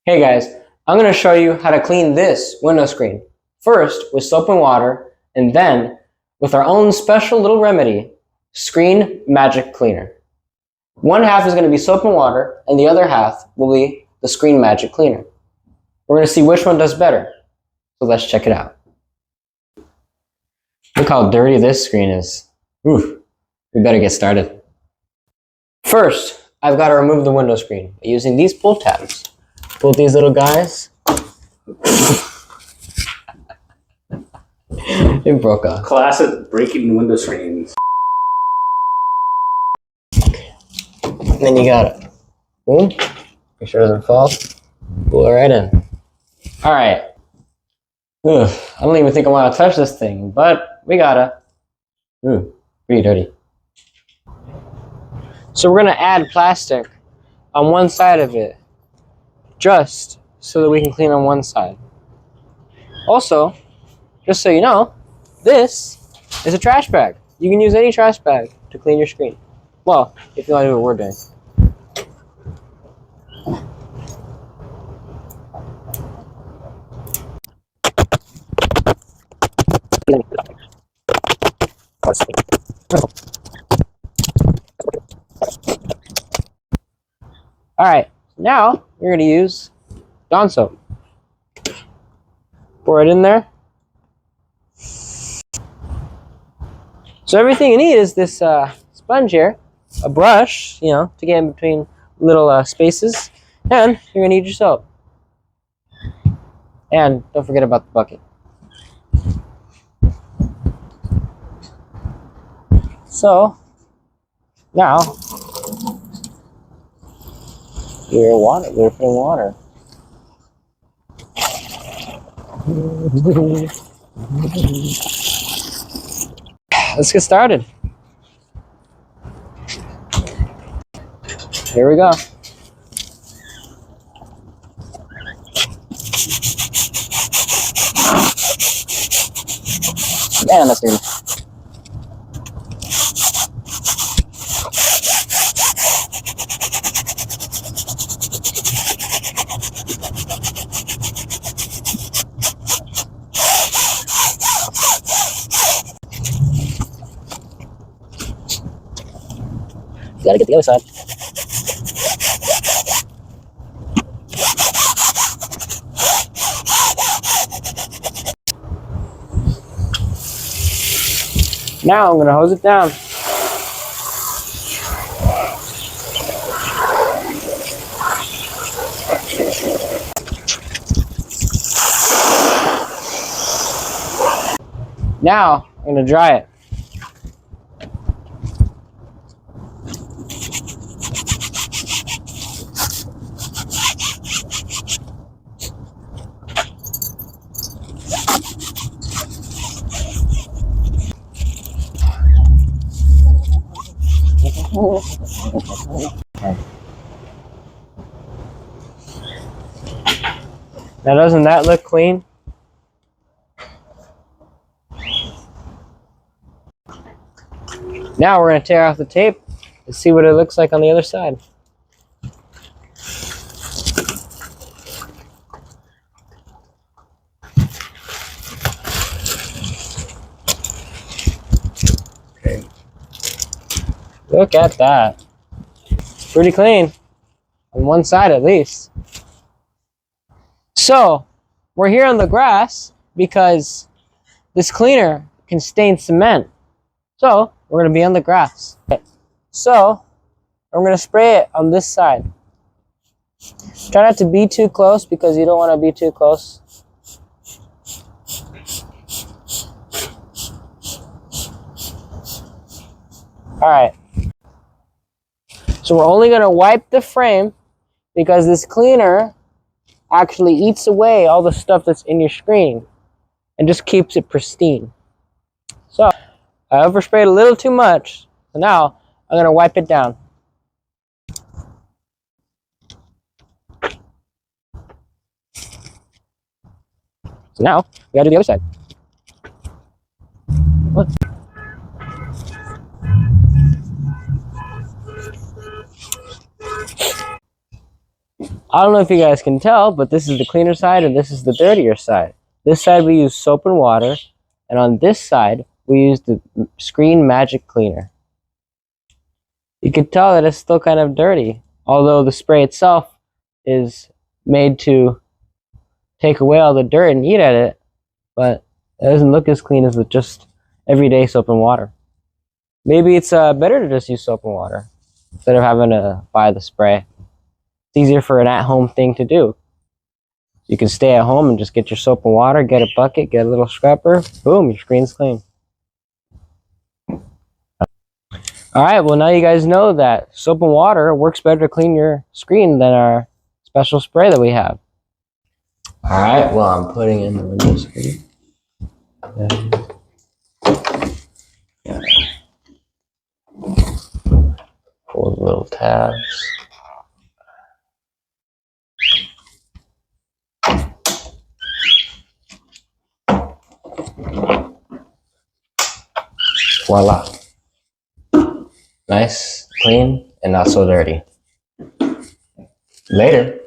Hey guys, I'm going to show you how to clean this window screen. First with soap and water, and then with our own special little remedy, Screen Magic Cleaner. One half is going to be soap and water, and the other half will be the Screen Magic Cleaner. We're going to see which one does better, so let's check it out. Look how dirty this screen is. Oof, we better get started. First, I've got to remove the window screen by using these pull tabs. Pull these little guys. It broke off. Classic breaking window screens. And then you got it. Boom. Make sure it doesn't fall. Pull it right in. Alright. I don't even think I want to touch this thing, but we gotta. Pretty dirty. So we're gonna add plastic on one side of it, just so that we can clean on one side. Also, just so you know, this is a trash bag. You can use any trash bag to clean your screen. Well, if you want to do what we're doing. Alright, now we're going to use Dawn soap. Pour it in there. So everything you need is this sponge here, a brush, to get in between little spaces, and you're going to need your soap. And don't forget about the bucket. So, now, we're putting water. Let's get started. Here we go. Man, that's good. Gotta get the other side. Now I'm gonna hose it down. Now I'm gonna dry it. Now doesn't that look clean? Now we're going to tear off the tape and see what it looks like on the other side. Okay. Look at that. It's pretty clean. On one side at least. So, we're here on the grass because this cleaner can stain cement. So, we're going to be on the grass. So, I'm going to spray it on this side. Try not to be too close because you don't want to be too close. Alright. So we're only going to wipe the frame because this cleaner actually eats away all the stuff that's in your screen and just keeps it pristine. So, I oversprayed a little too much, so now I'm going to wipe it down. So now, we got to do the other side. What? I don't know if you guys can tell, but this is the cleaner side and this is the dirtier side. This side we use soap and water, and on this side we use the Screen Magic Cleaner. You can tell that it's still kind of dirty, although the spray itself is made to take away all the dirt and eat at it, but it doesn't look as clean as with just everyday soap and water. Maybe it's better to just use soap and water instead of having to buy the spray. It's easier for an at-home thing to do. You can stay at home and just get your soap and water, get a bucket, get a little scrubber, boom, your screen's clean. Alright, well now you guys know that soap and water works better to clean your screen than our special spray that we have. Alright, well I'm putting in the window screen. Pull the little tabs. Voila. Nice, clean, and not so dirty. Later.